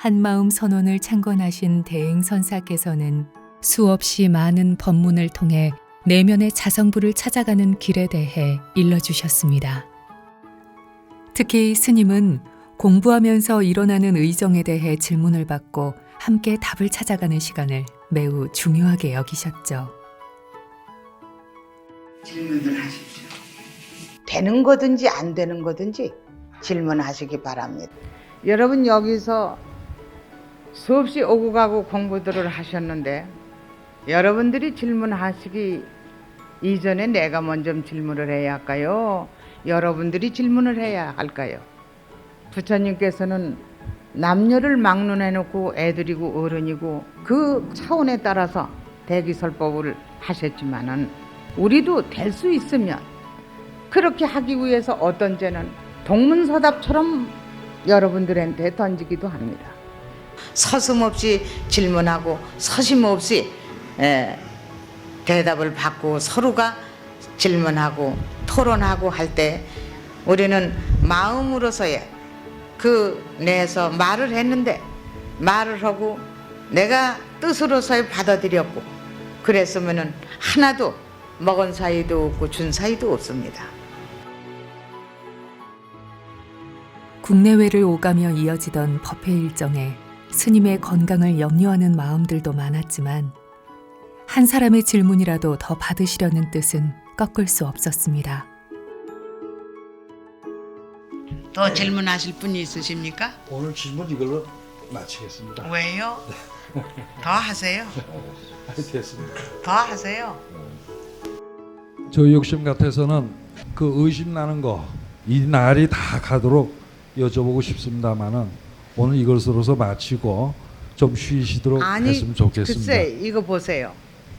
한마음 선언을 창건하신 대행선사께서는 수없이 많은 법문을 통해 내면의 자성부를 찾아가는 길에 대해 일러주셨습니다. 특히 스님은 공부하면서 일어나는 의정에 대해 질문을 받고 함께 답을 찾아가는 시간을 매우 중요하게 여기셨죠. 질문을 하십시오. 되는 거든지 안 되는 거든지 질문하시기 바랍니다. 여러분 여기서 수없이 오고 가고 공부들을 하셨는데 여러분들이 질문하시기 이전에 내가 먼저 질문을 해야 할까요? 여러분들이 질문을 해야 할까요? 부처님께서는 남녀를 막론해놓고 애들이고 어른이고 그 차원에 따라서 대기설법을 하셨지만은 우리도 될 수 있으면 그렇게 하기 위해서 어떤 죄는 동문서답처럼 여러분들한테 던지기도 합니다. 서슴없이 질문하고 서심없이 대답을 받고 서로가 질문하고 토론하고 할 때 우리는 마음으로서의 그 내에서 말을 했는데 말을 하고 내가 뜻으로서의 받아들였고 그랬으면은 하나도 먹은 사이도 없고 준 사이도 없습니다. 국내외를 오가며 이어지던 법회 일정에 스님의 건강을 염려하는 마음들도 많았지만 한 사람의 질문이라도 더 받으시려는 뜻은 꺾을 수 없었습니다. 더 질문하실 분이 있으십니까? 오늘 질문 이걸로 마치겠습니다. 왜요? 더 하세요. 됐습니다. 더 하세요. 저희 욕심 같아서는 그 의심 나는 거 이 날이 다 가도록 여쭤보고 싶습니다만은 오늘 이것으로서 마치고 좀 쉬시도록 했으면 좋겠습니다. 글쎄 이거 보세요.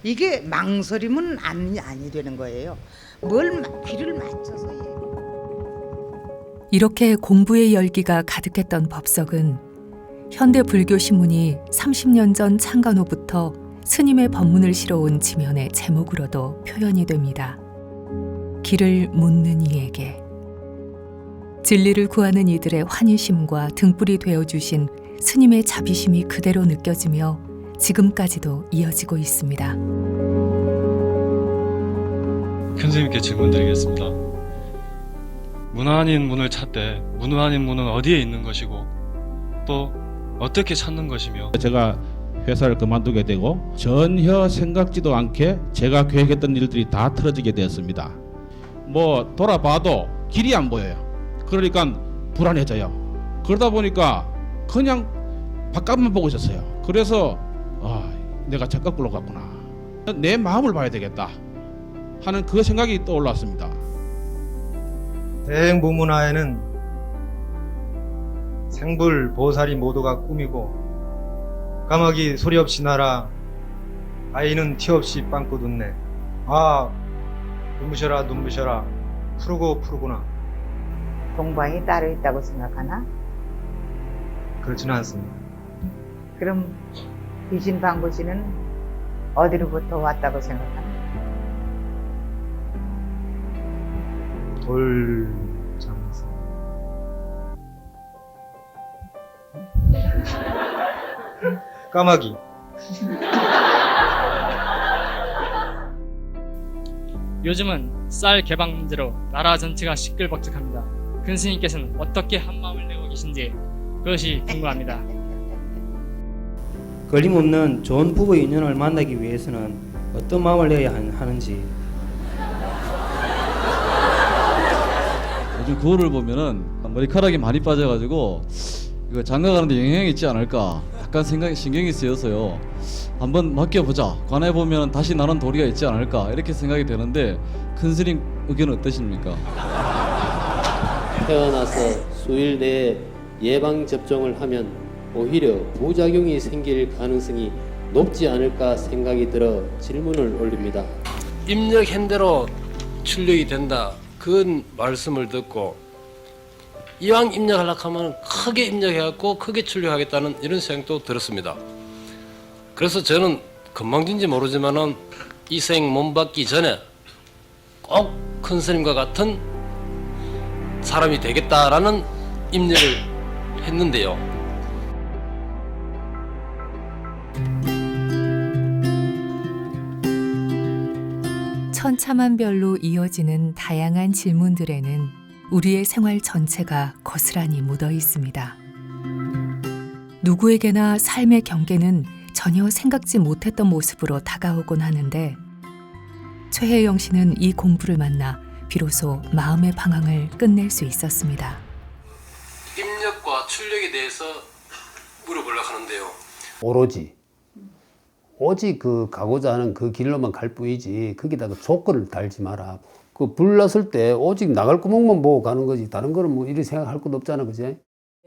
이게 망설임은 아니 되는 거예요. 뭘 귀를 맞춰서 이렇게 공부의 열기가 가득했던 법석은 현대 불교 신문이 30년 전 창간 후부터 스님의 법문을 실어온 지면의 제목으로도 표현이 됩니다. 길을 묻는 이에게. 진리를 구하는 이들의 환희심과 등불이 되어주신 스님의 자비심이 그대로 느껴지며 지금까지도 이어지고 있습니다. 큰 스님께 질문드리겠습니다. 문화아닌 문을 찾되 문화아닌 문은 어디에 있는 것이고 또 어떻게 찾는 것이며 제가 회사를 그만두게 되고 전혀 생각지도 않게 제가 계획했던 일들이 다 틀어지게 되었습니다. 뭐 돌아봐도 길이 안 보여요. 그러니까 불안해져요. 그러다 보니까 그냥 바깥만 보고 있었어요. 그래서 내가 착각으로 갔구나. 내 마음을 봐야 되겠다 하는 그 생각이 떠올랐습니다. 대행보문화에는 생불 보살이 모두가 꿈이고 까마귀 소리 없이 날아 아이는 티 없이 빵꾸 웃네. 눈부셔라 눈부셔라 푸르구나. 동방이 따로 있다고 생각하나? 그렇지는 않습니다. 그럼 귀신방구씨는 어디로부터 왔다고 생각하나? 돌장에서. 까마귀. 요즘은 쌀 개방 문제로 나라 전체가 시끌벅적합니다. 큰 스님께서는 어떻게 한마음을 내고 계신지 그것이 궁금합니다. 걸림없는 좋은 부부 인연을 만나기 위해서는 어떤 마음을 내야 하는지. 요즘 거울을 보면은 머리카락이 많이 빠져가지고 이거 장가가는데 영향이 있지 않을까 약간 신경이 쓰여서요. 한번 맡겨보자. 관해 보면 다시 나는 도리가 있지 않을까 이렇게 생각이 되는데 큰 스님 의견은 어떠십니까? 태어나서 수일 내에 예방 접종을 하면 오히려 부작용이 생길 가능성이 높지 않을까 생각이 들어 질문을 올립니다. 입력한 대로 출력이 된다. 그 말씀을 듣고 이왕 입력하려고 하면 크게 입력해갖고 크게 출력하겠다는 이런 생각도 들었습니다. 그래서 저는 건방진지 모르지만은 이 생 몸 받기 전에 꼭 큰 스님과 같은 사람이 되겠다라는 입력을 했는데요. 천차만별로 이어지는 다양한 질문들에는 우리의 생활 전체가 고스란히 묻어 있습니다. 누구에게나 삶의 경계는 전혀 생각지 못했던 모습으로 다가오곤 하는데 최혜영 씨는 이 공부를 만나 비로소 마음의 방황을 끝낼 수 있었습니다. 입력과 출력에 대해서 물어보려고 하는데요. 오직 그 가고자 하는 그 길로만 갈 뿐이지 거기다가 조건을 달지 마라. 그 불났을 때 오직 나갈 구멍만 보고 가는 거지 다른 거는 뭐 이리 생각할 것도 없잖아, 그지?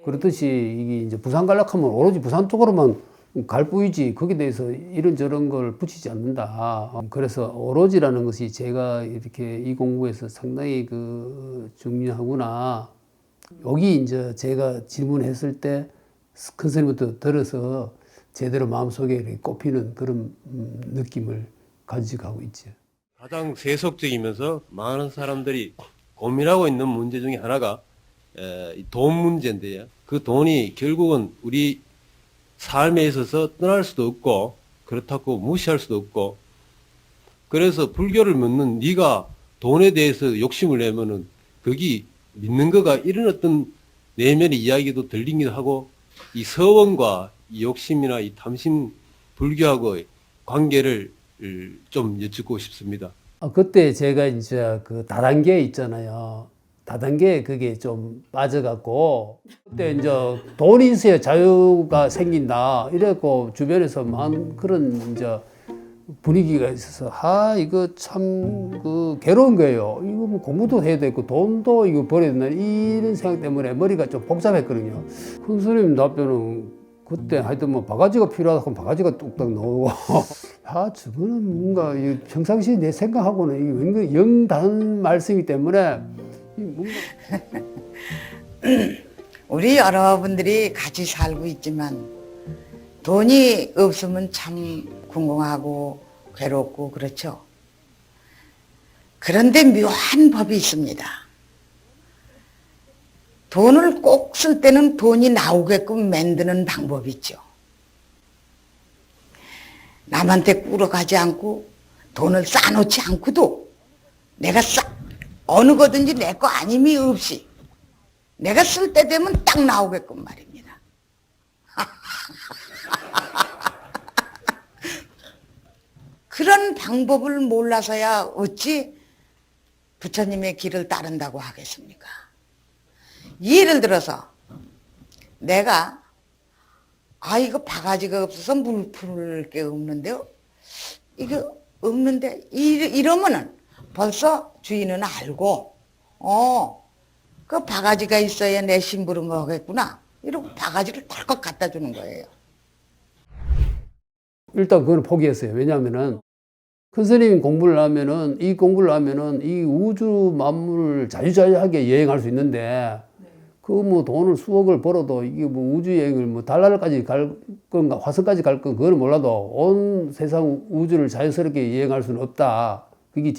그렇듯이 이게 이제 부산 가려고 하면 오로지 부산 쪽으로만 갈 뿐이지 거기에 대해서 이런저런 걸 붙이지 않는다. 그래서 오로지라는 것이 제가 이렇게 이 공부에서 상당히 그 중요하구나. 여기 이제 제가 질문했을 때 큰 스님부터 들어서 제대로 마음속에 이렇게 꼽히는 그런 느낌을 가지고 가고 있죠. 가장 세속적이면서 많은 사람들이 고민하고 있는 문제 중에 하나가 돈 문제인데요. 그 돈이 결국은 우리 삶에 있어서 떠날 수도 없고 그렇다고 무시할 수도 없고 그래서 불교를 믿는 네가 돈에 대해서 욕심을 내면은 거기 믿는 거가 이런 어떤 내면의 이야기도 들리기도 하고 이 서원과 이 욕심이나 이 탐심 불교하고의 관계를 좀 여쭙고 싶습니다. 그때 제가 이제 그 다단계 있잖아요. 다단계에 그게 좀 빠져갖고 그때 이제 돈이 있어야 자유가 생긴다 이랬고 주변에서 만 그런 이제 분위기가 있어서 이거 참 그 괴로운 거예요. 이거 뭐 공부도 해야 되고 돈도 이거 벌어야 된다 이런 생각 때문에 머리가 좀 복잡했거든요. 큰 스님 답변은 그때 하여튼 뭐 바가지가 필요하다 하면 바가지가 뚝딱 나오고 저거는 뭔가 평상시에 내 생각하고는 이게 왠가 영단 말씀이기 때문에 뭔가 우리 여러분들이 같이 살고 있지만 돈이 없으면 참 궁금하고 괴롭고 그렇죠. 그런데 묘한 법이 있습니다. 돈을 꼭 쓸 때는 돈이 나오게끔 만드는 방법이 있죠. 남한테 꾸러가지 않고 돈을 쌓아놓지 않고도 내가 어느 거든지 내 거 아님이 없이 내가 쓸 때 되면 딱 나오게끔 말입니다. 그런 방법을 몰라서야 어찌 부처님의 길을 따른다고 하겠습니까? 예를 들어서 내가 이거 바가지가 없어서 물 풀을 게 없는데요. 이거 없는데 이러면은 벌써 주인은 알고 그 바가지가 있어야 내 심부름 하겠구나 이러고 바가지를 덜컥 갖다 주는 거예요. 일단 그건 포기했어요. 왜냐하면은 큰 스님 공부를 하면은 이 우주 만물을 자유자유하게 여행할 수 있는데 그 뭐 돈을 수억을 벌어도 이게 뭐 우주 여행을 뭐 달나라까지 갈 건가 화성까지 갈 건 그건 몰라도 온 세상 우주를 자유스럽게 여행할 수는 없다. 그게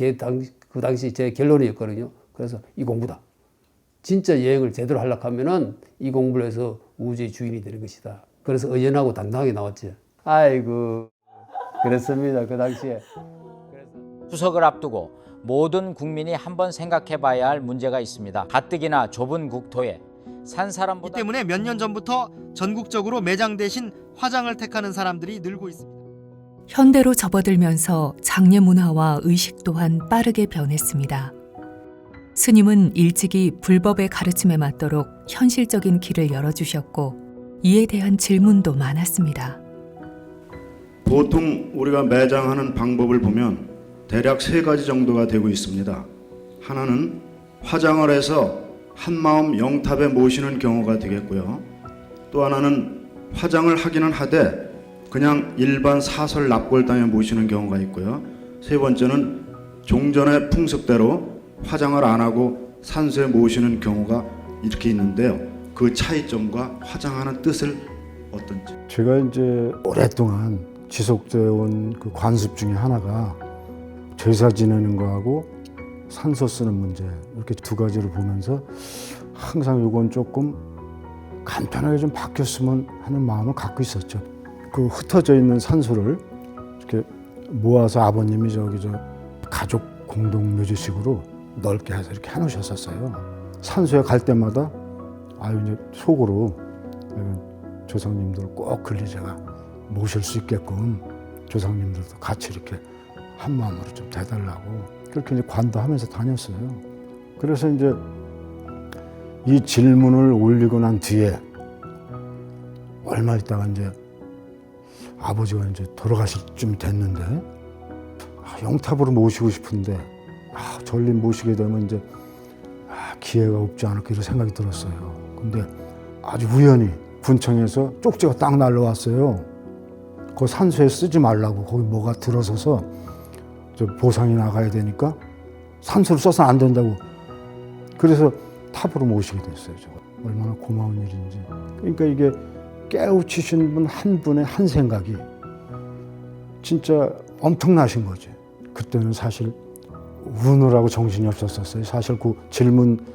그 당시 제 결론이었거든요. 그래서 이 공부다. 진짜 여행을 제대로 하려고 하면은 이 공부를 해서 우주의 주인이 되는 것이다. 그래서 의연하고 당당하게 나왔죠. 아이고 그랬습니다. 그 당시에. 추석을 앞두고 모든 국민이 한번 생각해봐야 할 문제가 있습니다. 가뜩이나 좁은 국토에 산 사람보다 이 때문에 몇 년 전부터 전국적으로 매장 대신 화장을 택하는 사람들이 늘고 있습니다. 현대로 접어들면서 장례 문화와 의식 또한 빠르게 변했습니다. 스님은 일찍이 불법의 가르침에 맞도록 현실적인 길을 열어주셨고 이에 대한 질문도 많았습니다. 보통 우리가 매장하는 방법을 보면 대략 3가지 정도가 되고 있습니다. 하나는 화장을 해서 한마음 영탑에 모시는 경우가 되겠고요. 또 하나는 화장을 하기는 하되 그냥 일반 사설 납골당에 모시는 경우가 있고요. 세 번째는 종전의 풍습대로 화장을 안 하고 산소에 모시는 경우가 이렇게 있는데요. 그 차이점과 화장하는 뜻을 어떤지. 제가 이제 오랫동안 지속되어 온 그 관습 중에 하나가 제사 지내는 거하고 산소 쓰는 문제 이렇게 2가지를 보면서 항상 이건 조금 간편하게 좀 바뀌었으면 하는 마음을 갖고 있었죠. 그 흩어져 있는 산소를 이렇게 모아서 아버님이 가족 공동묘지식으로 넓게 해서 이렇게 해놓으셨었어요. 산소에 갈 때마다 이제 속으로 조상님들 꼭 글리 제가 모실 수 있게끔 조상님들도 같이 이렇게 한 마음으로 좀 대달라고 그렇게 이제 관도하면서 다녔어요. 그래서 이제 이 질문을 올리고 난 뒤에 얼마 있다가 이제 아버지가 이제 돌아가실 쯤 됐는데 영탑으로 모시고 싶은데 전림 모시게 되면 이제 기회가 없지 않을까 이런 생각이 들었어요. 근데 아주 우연히 군청에서 쪽지가 딱 날라왔어요. 그 산소에 쓰지 말라고 거기 뭐가 들어서서 보상이 나가야 되니까 산소를 써서 안 된다고. 그래서 탑으로 모시게 됐어요. 제가. 얼마나 고마운 일인지. 그러니까 이게 깨우치신 분 한 분의 한 생각이 진짜 엄청나신 거지. 그때는 사실 우느라고 정신이 없었어요. 사실 그 질문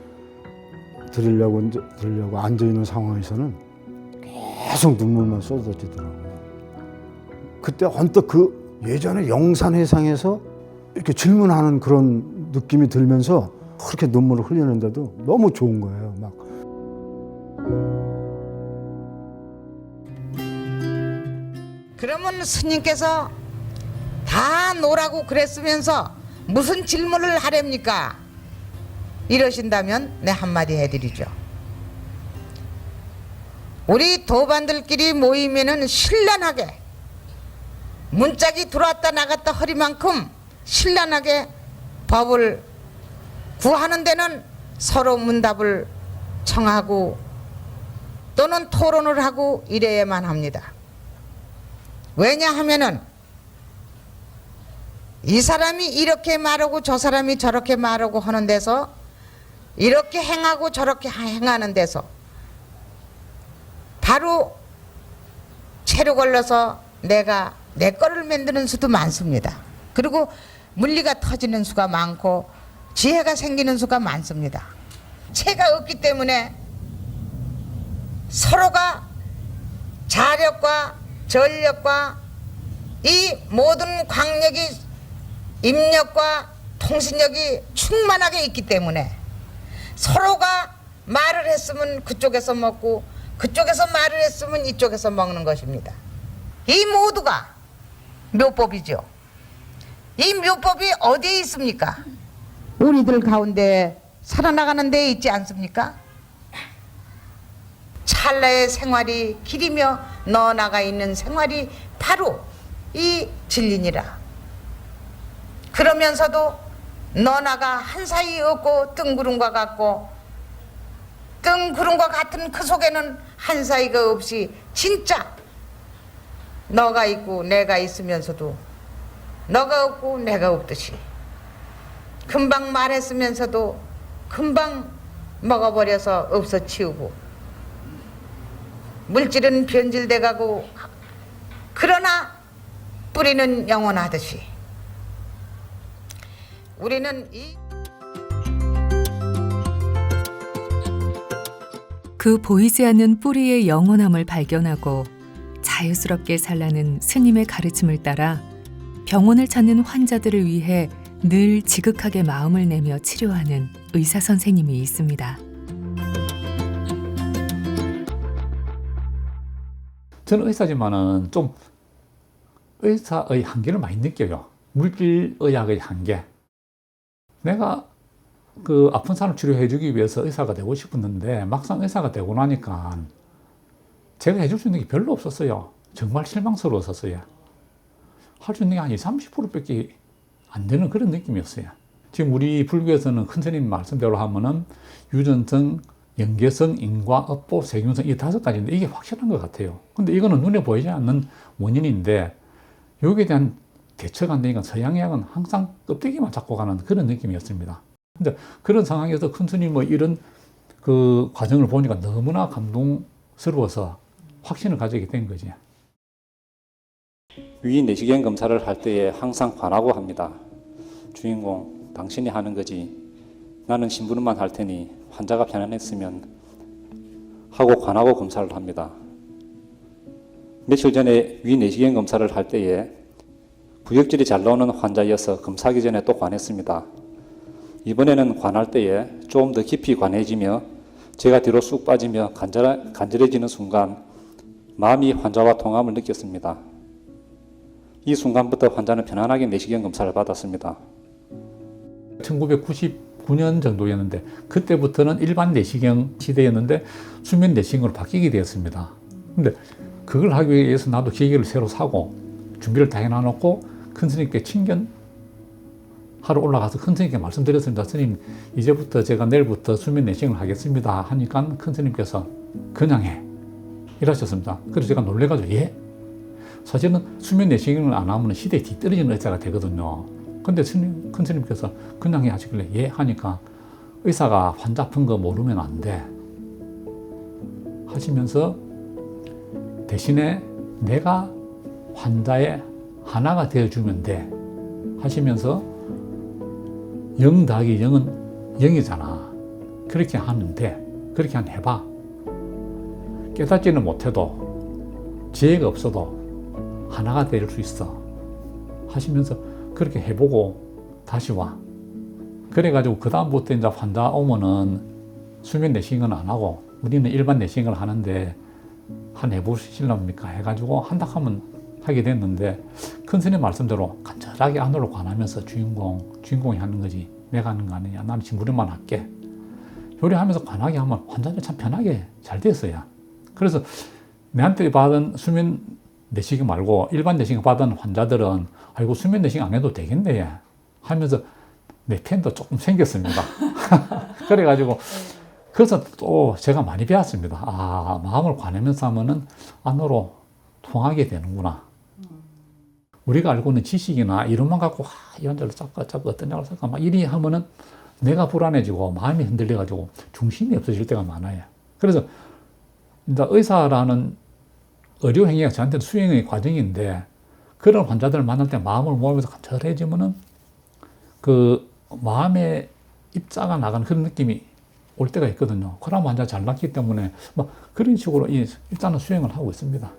드리려고 앉아있는 상황에서는 계속 눈물만 쏟아지더라고요. 그때 언뜻 그 예전에 영산회상에서 이렇게 질문하는 그런 느낌이 들면서 그렇게 눈물을 흘리는데도 너무 좋은 거예요. 막. 그러면 스님께서 다 노라고 그랬으면서 무슨 질문을 하렵니까? 이러신다면 내 한마디 해드리죠. 우리 도반들끼리 모이면은 신란하게 문짝이 들어왔다 나갔다 허리만큼 신란하게 법을 구하는 데는 서로 문답을 청하고 또는 토론을 하고 이래야만 합니다. 왜냐하면은 이 사람이 이렇게 말하고 저 사람이 저렇게 말하고 하는 데서 이렇게 행하고 저렇게 행하는 데서 바로 채로 걸려서 내가 내 거를 만드는 수도 많습니다. 그리고 물리가 터지는 수가 많고 지혜가 생기는 수가 많습니다. 채가 없기 때문에 서로가 자력과 전력과 이 모든 광력이 입력과 통신력이 충만하게 있기 때문에 서로가 말을 했으면 그쪽에서 먹고 그쪽에서 말을 했으면 이쪽에서 먹는 것입니다. 이 모두가 묘법이죠. 이 묘법이 어디에 있습니까? 우리들 가운데 살아나가는 데에 있지 않습니까? 찰나의 생활이 길이며 넣어나가 있는 생활이 바로 이 진리니라. 그러면서도 너나가 한 사이 없고 뜬구름과 같고 뜬구름과 같은 그 속에는 한 사이가 없이 진짜 너가 있고 내가 있으면서도 너가 없고 내가 없듯이 금방 말했으면서도 금방 먹어버려서 없어치우고 물질은 변질돼 가고 그러나 뿌리는 영원하듯이 우리는 그 보이지 않는 뿌리의 영원함을 발견하고 자유스럽게 살라는 스님의 가르침을 따라 병원을 찾는 환자들을 위해 늘 지극하게 마음을 내며 치료하는 의사 선생님이 있습니다. 저는 의사지만은 좀 의사의 한계를 많이 느껴요. 물질의학의 한계. 내가 그 아픈 사람 치료해주기 위해서 의사가 되고 싶었는데 막상 의사가 되고 나니까 제가 해줄 수 있는 게 별로 없었어요. 정말 실망스러웠었어요. 할 수 있는 게 한 20-30%밖에 안 되는 그런 느낌이었어요. 지금 우리 불교에서는 큰 스님 말씀대로 하면은 유전성, 연계성, 인과, 업보, 세균성 이 5가지인데 이게 확실한 것 같아요. 근데 이거는 눈에 보이지 않는 원인인데 여기에 대한 대처가 안 되니까 서양의학은 항상 껍데기만 잡고 가는 그런 느낌이었습니다. 근데 그런 상황에서 큰 스님의 이런 그 과정을 보니까 너무나 감동스러워서 확신을 가지게 된 거지. 위 내시경 검사를 할 때에 항상 관하고 합니다. 주인공, 당신이 하는 거지. 나는 심부름만 할 테니 환자가 편안했으면 하고 관하고 검사를 합니다. 며칠 전에 위 내시경 검사를 할 때에 부역질이 잘 나오는 환자여서 검사하기 전에 또 관했습니다. 이번에는 관할 때에 좀 더 깊이 관해지며 제가 뒤로 쑥 빠지며 간절해지는 순간 마음이 환자와 통함을 느꼈습니다. 이 순간부터 환자는 편안하게 내시경 검사를 받았습니다. 1999년 정도였는데 그때부터는 일반 내시경 시대였는데 수면 내시경으로 바뀌게 되었습니다. 근데 그걸 하기 위해서 나도 기계를 새로 사고 준비를 다 해놔놓고 큰 스님께 친견하러 올라가서 큰 스님께 말씀드렸습니다. 스님, 이제부터 제가 내일부터 수면 내시경을 하겠습니다 하니까 큰 스님께서 그냥 해 이러셨습니다. 그래서 제가 놀래가지고 예? 사실은 수면 내시경을 안 하면 시대에 뒤떨어지는 의사가 되거든요. 근데 큰 스님께서 그냥 해 하시길래 예? 하니까 의사가 환자 아픈 거 모르면 안 돼 하시면서 대신에 내가 환자의 하나가 되어주면 돼 하시면서 0 더하기 0은 0이잖아. 그렇게 하는데 그렇게 한번 해봐. 깨닫지는 못해도 지혜가 없어도 하나가 될 수 있어 하시면서 그렇게 해보고 다시 와. 그래가지고 그 다음부터 이제 환자 오면은 수면 내시경은 안 하고 우리는 일반 내시경을 하는데 한 해보실랍니까 해가지고 한다 하면 하게 됐는데 큰 스님 말씀대로 간절하게 안으로 관하면서 주인공이 하는 거지 내가 하는 거 아니냐. 나는 심부름만 할게. 요리하면서 관하게 하면 환자는 참 편하게 잘 됐어요. 그래서 내한테 받은 수면 내시경 말고 일반 내시경 받은 환자들은 아이고 수면 내시경 안 해도 되겠네 하면서 내 편도 조금 생겼습니다. 그래가지고 그래서 또 제가 많이 배웠습니다. 아, 마음을 관하면서 하면은 안으로 통하게 되는구나. 우리가 알고 있는 지식이나 이론만 갖고 이 환자를 자꾸 어떤 약을 쓸까 막 이리 하면은 내가 불안해지고 마음이 흔들려가지고 중심이 없어질 때가 많아요. 그래서 이제 의사라는 의료 행위가 저한테는 수행의 과정인데 그런 환자들을 만날 때 마음을 모으면서 간절해지면은 그 마음의 입자가 나가는 그런 느낌이 올 때가 있거든요. 그럼 환자 잘 낫기 때문에 뭐 그런 식으로 일단은 수행을 하고 있습니다.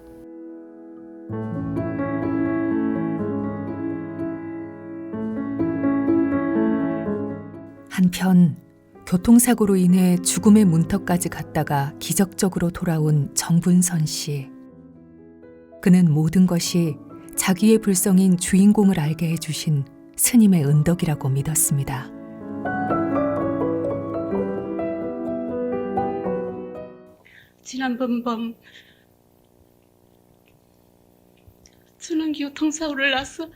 한편 교통사고로 인해 죽음의 문턱까지 갔다가 기적적으로 돌아온 정분선 씨. 그는 모든 것이 자기의 불성인 주인공을 알게 해주신 스님의 은덕이라고 믿었습니다. 지난번 밤 저는 교통사고를 나서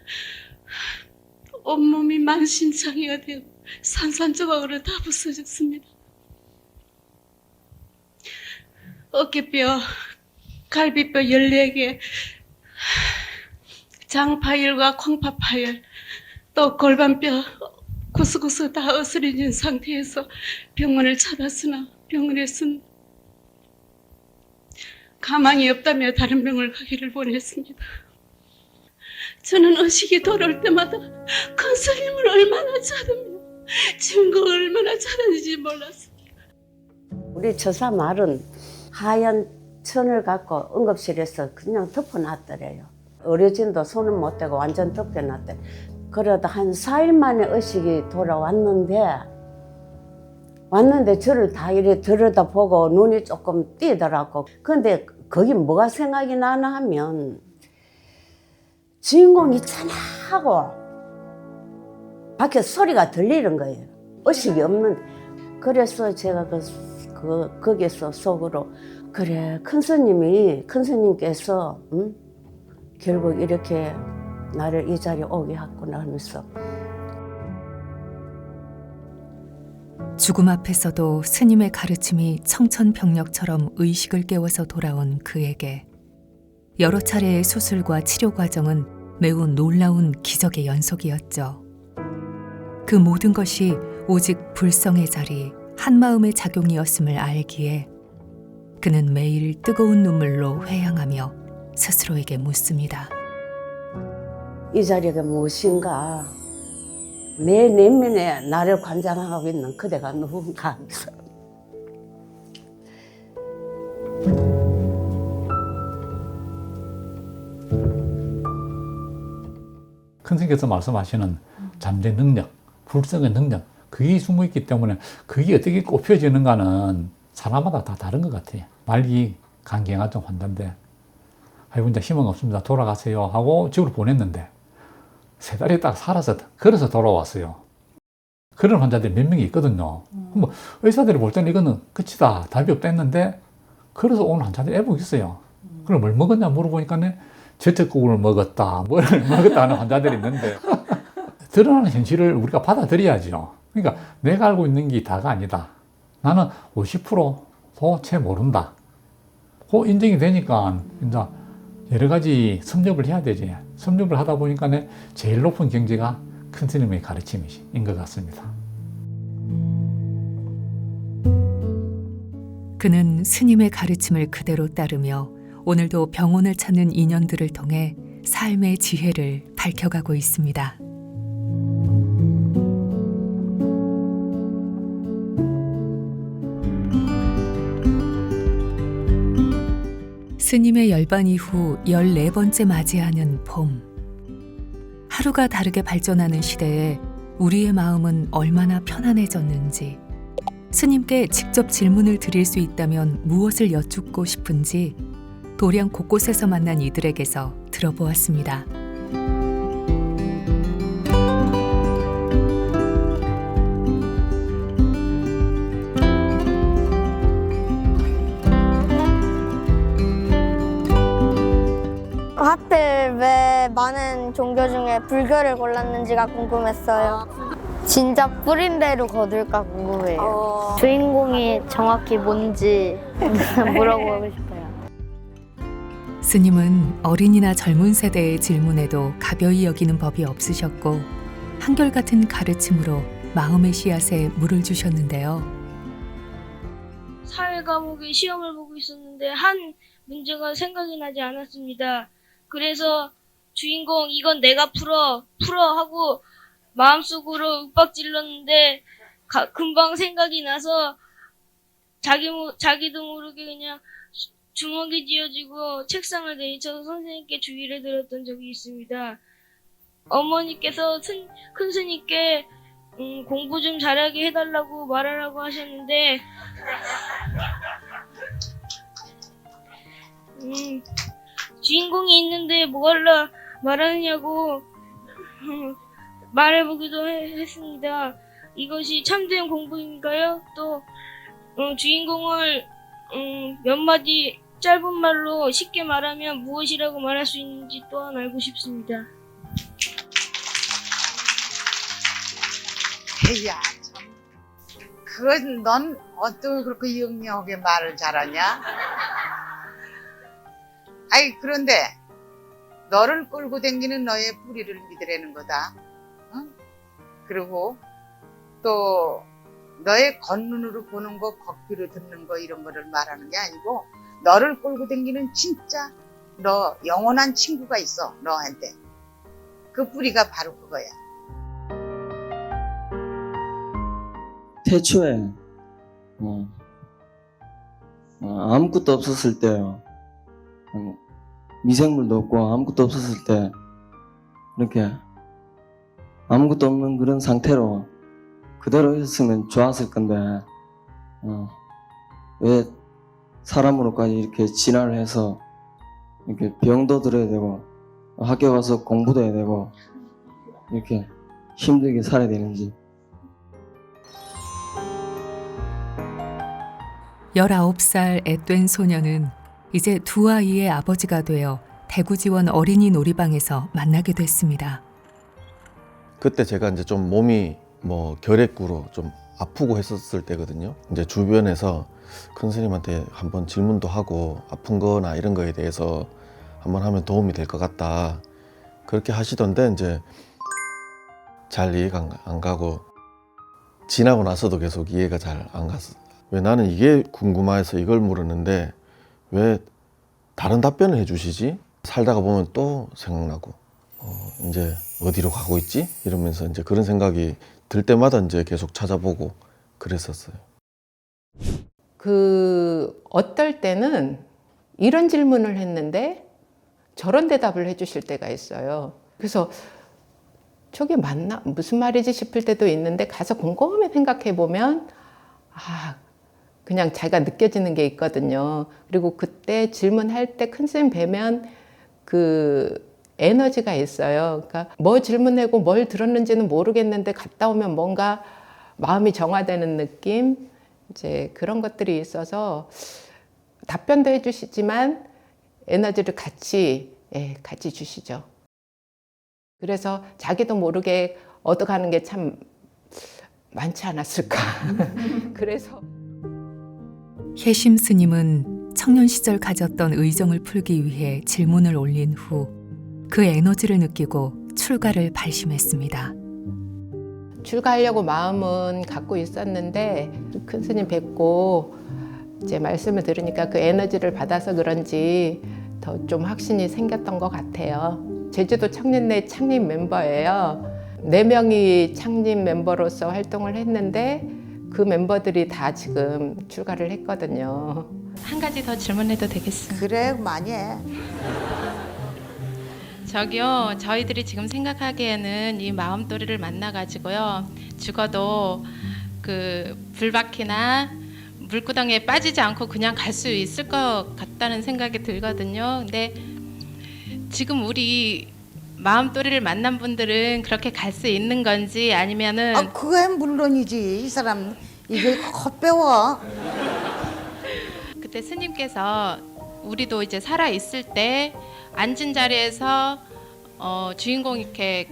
온몸이 만신창이가 되고 산산조각으로 다 부서졌습니다. 어깨뼈, 갈비뼈 14개, 장파열과 콩팥파열, 또 골반뼈 구석구석 다 어스러진 상태에서 병원을 찾았으나 병원에서는 가망이 없다며 다른 병을 가기를 원했습니다. 저는 의식이 돌아올 때마다 큰 스님을 얼마나 찾으며 주인공을 얼마나 찾았는지 몰랐습니다. 우리 처사 말은 하얀 천을 갖고 응급실에서 그냥 덮어놨더래요. 의료진도 손을 못 대고 완전 덮여놨대. 그러다 한 4일 만에 의식이 돌아왔는데 저를 다 이렇게 들여다보고 눈이 조금 띄더라고. 근데 거기 뭐가 생각이 나나 하면 주인공 있잖아 하고 밖에 소리가 들리는 거예요. 의식이 없는. 그래서 제가 거기서 속으로 그래 큰 스님께서 결국 이렇게 나를 이 자리에 오게 했구나 하면서. 죽음 앞에서도 스님의 가르침이 청천벽력처럼 의식을 깨워서 돌아온 그에게 여러 차례의 수술과 치료 과정은 매우 놀라운 기적의 연속이었죠. 그 모든 것이 오직 불성의 자리, 한마음의 작용이었음을 알기에 그는 매일 뜨거운 눈물로 회양하며 스스로에게 묻습니다. 이 자리가 무엇인가? 내 내면에 나를 관장하고 있는 그대가 누군가 하면서. 큰 스님께서 말씀하시는 잠재 능력, 불성의 능력, 그게 숨어 있기 때문에 그게 어떻게 꼽혀지는가는 사람마다 다 다른 것 같아요. 말기 간경화증 환자인데 아이고 이제 희망 없습니다. 돌아가세요 하고 집으로 보냈는데 3달이 딱 살아서 걸어서 돌아왔어요. 그런 환자들이 몇 명이 있거든요. 뭐 의사들이 볼 때는 이거는 끝이다, 답이 없다 했는데 걸어서 온 환자들이 애복 있어요. 그럼 뭘 먹었냐 물어보니까 제철국을 먹었다, 뭘 먹었다 하는 환자들이 있는데 드러나는 현실을 우리가 받아들여야죠. 그러니까 내가 알고 있는 게 다가 아니다. 나는 50%도 채 모른다. 그 인정이 되니까 이제 여러 가지 섭렵을 해야 되지. 섭렵을 하다 보니까 제일 높은 경지가 큰 스님의 가르침인 것 같습니다. 그는 스님의 가르침을 그대로 따르며 오늘도 병원을 찾는 인연들을 통해 삶의 지혜를 밝혀가고 있습니다. 스님의 열반 이후 14번째 맞이하는 봄. 하루가 다르게 발전하는 시대에 우리의 마음은 얼마나 편안해졌는지, 스님께 직접 질문을 드릴 수 있다면 무엇을 여쭙고 싶은지 도량 곳곳에서 만난 이들에게서 들어보았습니다. 하필 왜 많은 종교 중에 불교를 골랐는지가 궁금했어요. 진짜 뿌린 대로 거둘까 궁금해요. 주인공이 정확히 뭔지 물어보고 싶어요. 스님은 어린이나 젊은 세대의 질문에도 가벼이 여기는 법이 없으셨고 한결같은 가르침으로 마음의 씨앗에 물을 주셨는데요. 사회 과목의 시험을 보고 있었는데 한 문제가 생각이 나지 않았습니다. 그래서 주인공 이건 내가 풀어 하고 마음속으로 윽박질렀는데 금방 생각이 나서 자기도 모르게 그냥 주먹이 쥐어지고 책상을 내리쳐서 선생님께 주의를 들었던 적이 있습니다. 어머니께서 큰 스님께 공부 좀 잘하게 해달라고 말하라고 하셨는데 주인공이 있는데 뭐하러 말하느냐고 말해보기도 했습니다. 이것이 참된 공부인가요? 또 주인공을 몇 마디 짧은 말로 쉽게 말하면 무엇이라고 말할 수 있는지 또한 알고 싶습니다. 야, 참. 그건 넌 어떻게 그렇게 영리하게 말을 잘하냐? 아이, 그런데 너를 끌고 다니는 너의 뿌리를 믿으라는 거다. 응? 그리고 또 너의 겉눈으로 보는 거, 겉귀로 듣는 거 이런 거를 말하는 게 아니고 너를 끌고 다니는 진짜 너 영원한 친구가 있어, 너한테. 그 뿌리가 바로 그거야. 태초에 아무것도 없었을 때요. 미생물도 없고 아무것도 없었을 때 이렇게 아무것도 없는 그런 상태로 그대로 있었으면 좋았을 건데 왜 사람으로까지 이렇게 진화를 해서 이렇게 병도 들어야 되고 학교 가서 공부도 해야 되고 이렇게 힘들게 살아야 되는지. 19살 앳된 소녀는 이제 두 아이의 아버지가 되어 대구지원 어린이 놀이방에서 만나게 됐습니다. 그때 제가 이제 좀 몸이 결핵구로 좀 아프고 했었을 때거든요. 이제 주변에서 큰 스님한테 한번 질문도 하고 아픈 거나 이런 거에 대해서 한번 하면 도움이 될 것 같다. 그렇게 하시던데 이제 잘 이해가 안 가고 지나고 나서도 계속 이해가 잘 안 갔어. 왜 나는 이게 궁금해서 이걸 물었는데 왜 다른 답변을 해주시지? 살다가 보면 또 생각나고 이제 어디로 가고 있지? 이러면서 이제 그런 생각이 들 때마다 이제 계속 찾아보고 그랬었어요. 어떨 때는 이런 질문을 했는데 저런 대답을 해주실 때가 있어요. 그래서 저게 맞나? 무슨 말이지 싶을 때도 있는데 가서 곰곰이 생각해 보면 그냥 자기가 느껴지는 게 있거든요. 그리고 그때 질문할 때 큰 스님 뵈면 그 에너지가 있어요. 그러니까 뭐 질문하고 뭘 들었는지는 모르겠는데 갔다 오면 뭔가 마음이 정화되는 느낌, 이제 그런 것들이 있어서 답변도 해주시지만 에너지를 같이 주시죠. 그래서 자기도 모르게 얻어가는 게 참 많지 않았을까. 그래서 혜심 스님은 청년 시절 가졌던 의정을 풀기 위해 질문을 올린 후 그 에너지를 느끼고 출가를 발심했습니다. 출가하려고 마음은 갖고 있었는데 큰 스님 뵙고 이제 말씀을 들으니까 그 에너지를 받아서 그런지 더 좀 확신이 생겼던 것 같아요. 제주도 청년회 창립 멤버예요. 4명이 창립 멤버로서 활동을 했는데 그 멤버들이 다 지금 출가를 했거든요. 한 가지 더 질문해도 되겠습니까? 그래, 많이 해. 저기요, 저희들이 지금 생각하기에는 이 마음도리를 만나가지고요, 죽어도 그 불바퀴나 물구덩이에 빠지지 않고 그냥 갈 수 있을 것 같다는 생각이 들거든요. 근데 지금 우리 마음도리를 만난 분들은 그렇게 갈 수 있는 건지 아니면은 그거야 물론이지. 이 사람 이걸 헛배워. 그때 스님께서 우리도 이제 살아 있을 때 앉은 자리에서 주인공 이렇게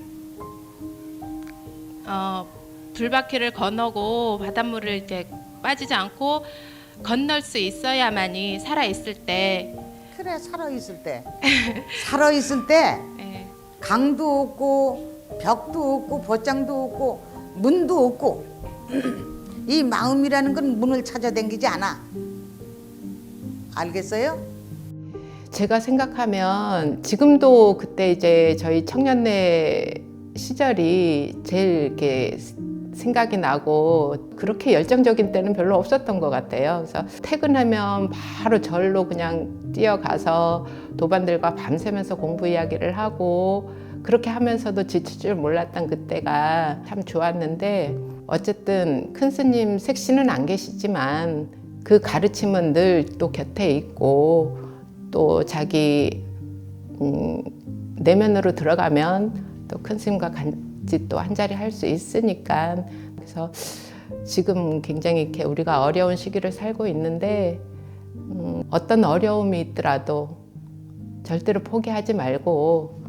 불바퀴를 건너고 바닷물을 이렇게 빠지지 않고 건널 수 있어야만이 살아 있을 때. 그래, 살아있을 때. 살아있을 때 강도 없고 벽도 없고 벗장도 없고 문도 없고 이 마음이라는 건 문을 찾아다니지 않아. 알겠어요? 제가 생각하면 지금도 그때 이제 저희 청년회 시절이 제일 이렇게 생각이 나고 그렇게 열정적인 때는 별로 없었던 것 같아요. 그래서 퇴근하면 바로 절로 그냥 뛰어가서 도반들과 밤새면서 공부 이야기를 하고 그렇게 하면서도 지칠 줄 몰랐던 그때가 참 좋았는데 어쨌든 큰 스님 색시는 안 계시지만 그 가르침은 늘 또 곁에 있고 또 자기 내면으로 들어가면 또 큰 스님과 같이 또 한 자리 할 수 있으니까 그래서 지금 굉장히 이렇게 우리가 어려운 시기를 살고 있는데 어떤 어려움이 있더라도 절대로 포기하지 말고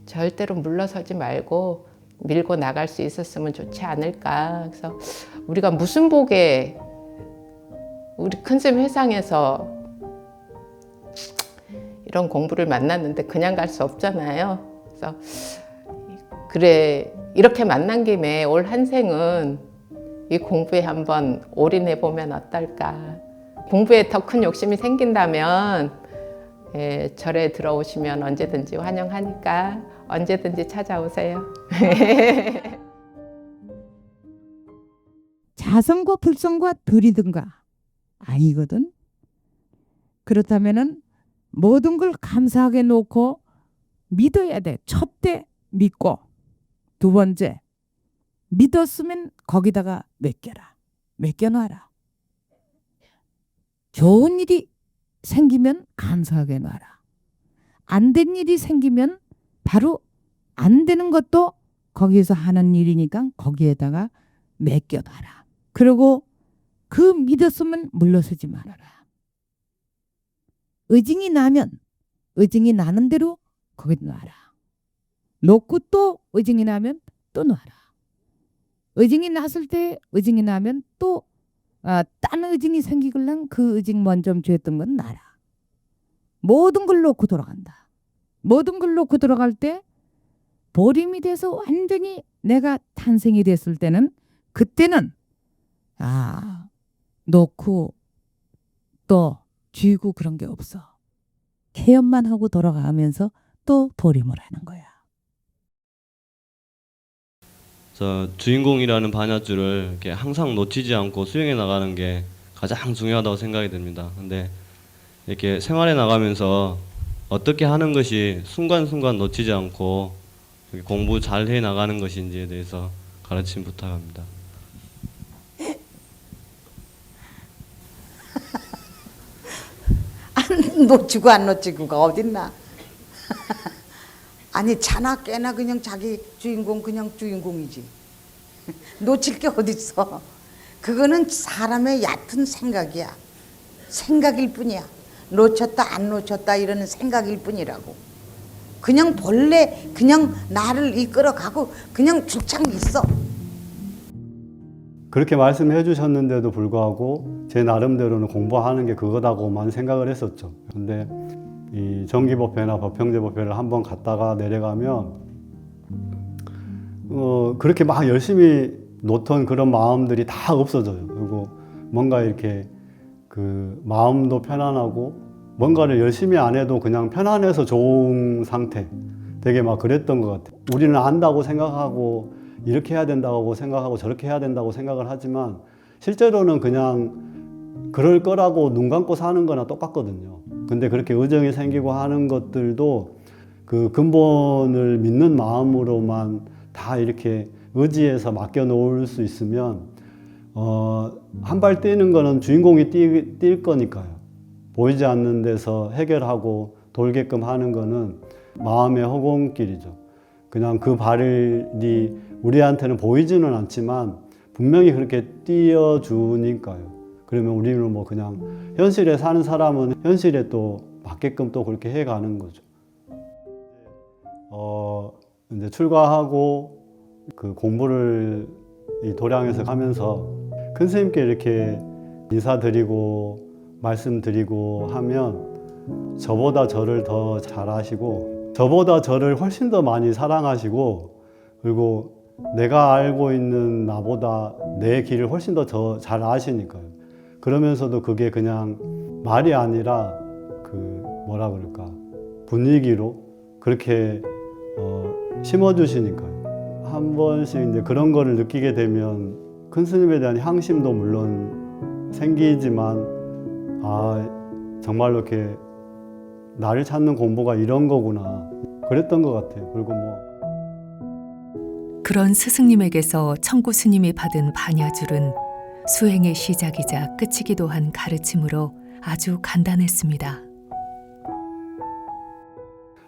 절대로 물러서지 말고 밀고 나갈 수 있었으면 좋지 않을까. 그래서 우리가 무슨 복에 우리 큰쌤 회상에서 이런 공부를 만났는데 그냥 갈 수 없잖아요. 그래서 그래 이렇게 만난 김에 올 한 생은 이 공부에 한번 올인해 보면 어떨까. 공부에 더 큰 욕심이 생긴다면 절에 들어오시면 언제든지 환영하니까 언제든지 찾아오세요. 자성과 불성과 들이든가 아니거든. 그렇다면은 모든 걸 감사하게 놓고 믿어야 돼. 첫째 믿고 두 번째 믿었으면 거기다가 맡겨라. 맡겨놔라. 좋은 일이 생기면 감사하게 놔라. 안 된 일이 생기면 바로 안 되는 것도 거기서 하는 일이니까 거기에다가 맡겨놔라. 그리고 그 믿었으면 물러서지 말아라. 의징이 나면 의징이 나는 대로 거기 놔라. 놓고 또 의징이 나면 또 놔라. 의징이 났을 때 의징이 나면 또 딴 의징이 생기길래 그 의징 먼저 죄했던 건 놔라. 모든 걸 놓고 돌아간다. 모든 걸 놓고 돌아갈 때 보림이 돼서 완전히 내가 탄생이 됐을 때는 그때는 놓고 또 쥐고 그런 게 없어. 개연만 하고 돌아가면서 또 보림을 하는 거야. 주인공이라는 반야줄을 이렇게 항상 놓치지 않고 수행해 나가는 게 가장 중요하다고 생각이 듭니다. 근데 이렇게 생활해 나가면서 어떻게 하는 것이 순간순간 놓치지 않고 공부 잘 해 나가는 것인지에 대해서 가르침 부탁합니다. 안 놓치고 안 놓치고가 어딨나. 아니 자나 깨나 그냥 자기 주인공 그냥 주인공이지. 놓칠 게 어딨어. 그거는 사람의 얕은 생각이야. 생각일 뿐이야. 놓쳤다 안 놓쳤다 이러는 생각일 뿐이라고. 그냥 본래 그냥 나를 이끌어가고 그냥 죽창 있어. 그렇게 말씀해 주셨는데도 불구하고 제 나름대로는 공부하는 게 그거다고만 생각을 했었죠. 근데 이 정기법회나 법형제법회를 한번 갔다가 내려가면 그렇게 막 열심히 놓던 그런 마음들이 다 없어져요. 그리고 뭔가 이렇게 그 마음도 편안하고 뭔가를 열심히 안 해도 그냥 편안해서 좋은 상태. 되게 막 그랬던 것 같아요. 우리는 안다고 생각하고 이렇게 해야 된다고 생각하고 저렇게 해야 된다고 생각을 하지만 실제로는 그냥 그럴 거라고 눈 감고 사는 거나 똑같거든요. 근데 그렇게 의정이 생기고 하는 것들도 그 근본을 믿는 마음으로만 다 이렇게 의지해서 맡겨 놓을 수 있으면 한 발 뛰는 거는 주인공이 뛸 거니까요. 보이지 않는 데서 해결하고 돌게끔 하는 거는 마음의 허공길이죠. 그냥 그 발이 우리한테는 보이지는 않지만 분명히 그렇게 띄워주니까요. 그러면 우리는 뭐 그냥 현실에 사는 사람은 현실에 또 맞게끔 또 그렇게 해가는 거죠. 이제 출가하고 그 공부를 이 도량에서 하면서 큰 스님께 이렇게 인사드리고 말씀드리고 하면 저보다 저를 더 잘 아시고 저보다 저를 훨씬 더 많이 사랑하시고 그리고 내가 알고 있는 나보다 내 길을 훨씬 더 잘 아시니까요. 그러면서도 그게 그냥 말이 아니라 그 뭐라 그럴까 분위기로 그렇게 심어주시니까요. 한 번씩 이제 그런 거를 느끼게 되면 큰 스님에 대한 향심도 물론 생기지만 아 정말로 이렇게 나를 찾는 공부가 이런 거구나 그랬던 것 같아요. 그리고 그런 스승님에게서 청구 스님이 받은 반야줄은 수행의 시작이자 끝이기도 한 가르침으로 아주 간단했습니다.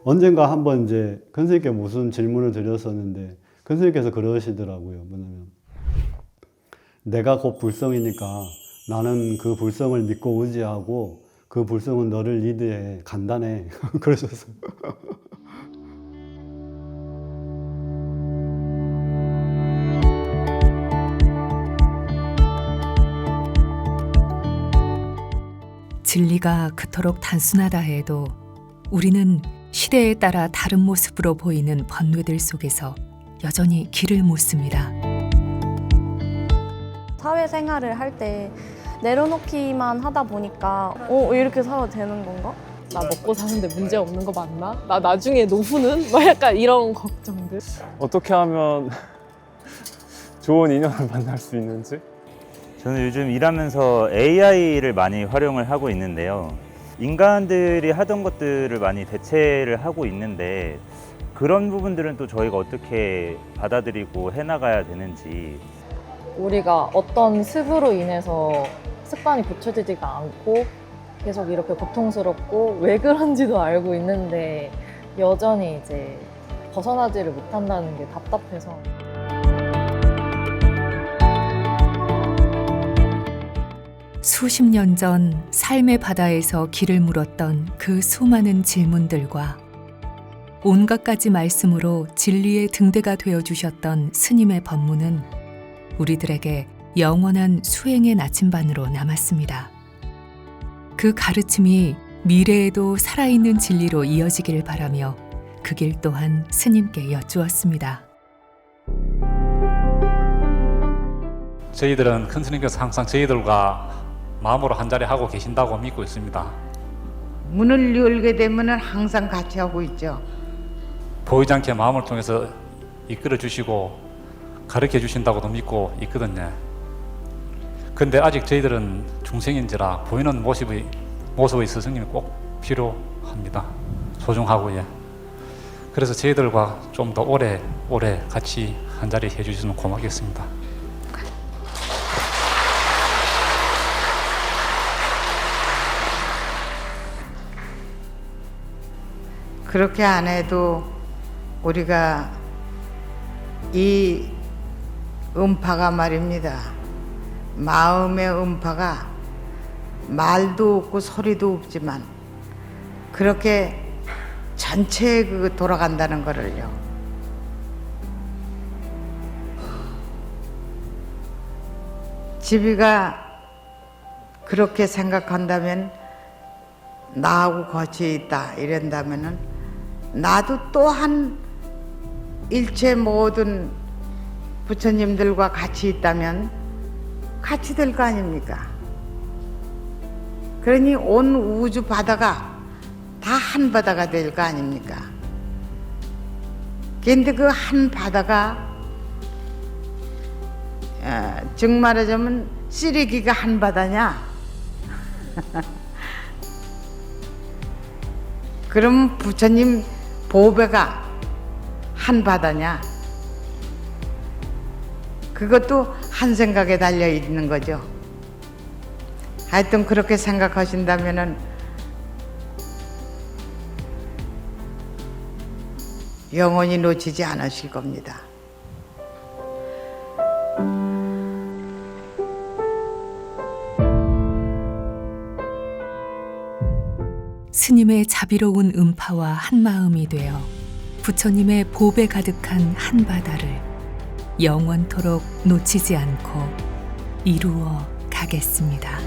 언젠가 한번 이제 큰 스님께 무슨 질문을 드렸었는데 큰 스님께서 그러시더라고요. 뭐냐면 내가 곧 불성이니까 나는 그 불성을 믿고 의지하고 그 불성은 너를 리드해. 간단해. 그러셨어요. 진리가 그토록 단순하다 해도 우리는 시대에 따라 다른 모습으로 보이는 번뇌들 속에서 여전히 길을 묻습니다. 사회생활을 할 때 내려놓기만 하다 보니까 이렇게 살아도 되는 건가? 나 먹고 사는데 문제 없는 거 맞나? 나 나중에 노후는? 막 약간 이런 걱정들. 어떻게 하면 좋은 인연을 만날 수 있는지? 저는 요즘 일하면서 AI를 많이 활용을 하고 있는데요. 인간들이 하던 것들을 많이 대체를 하고 있는데 그런 부분들은 또 저희가 어떻게 받아들이고 해나가야 되는지. 우리가 어떤 습으로 인해서 습관이 고쳐지지가 않고 계속 이렇게 고통스럽고 왜 그런지도 알고 있는데 여전히 이제 벗어나지를 못한다는 게 답답해서. 수십 년 전 삶의 바다에서 길을 물었던 그 수많은 질문들과 온갖 가지 말씀으로 진리의 등대가 되어주셨던 스님의 법문은 우리들에게 영원한 수행의 나침반으로 남았습니다. 그 가르침이 미래에도 살아있는 진리로 이어지길 바라며 그 길 또한 스님께 여쭈었습니다. 저희들은 큰 스님께서 항상 저희들과 마음으로 한자리 하고 계신다고 믿고 있습니다. 문을 열게 되면 항상 같이 하고 있죠. 보이지 않게 마음을 통해서 이끌어 주시고 가르쳐 주신다고도 믿고 있거든요. 근데 아직 저희들은 중생인지라 보이는 모습의 스승님이 꼭 필요합니다. 소중하고. 그래서 저희들과 좀 더 오래 같이 한자리 해주시면 고맙겠습니다. 그렇게 안 해도 우리가 이 음파가 말입니다. 마음의 음파가 말도 없고 소리도 없지만 그렇게 전체에 돌아간다는 거를요. 집이가 그렇게 생각한다면 나하고 거치에 있다 이런다면은 나도 또한 일체 모든 부처님들과 같이 있다면 같이 될 거 아닙니까? 그러니 온 우주 바다가 다 한 바다가 될 거 아닙니까? 그런데 그 한 바다가 즉 말하자면 쓰레기가 한 바다냐? 그럼 부처님 보배가 한 바다냐? 그것도 한 생각에 달려 있는 거죠. 하여튼 그렇게 생각하신다면은 영원히 놓치지 않으실 겁니다. 스님의 자비로운 음파와 한마음이 되어 부처님의 보배 가득한 한바다를 영원토록 놓치지 않고 이루어 가겠습니다.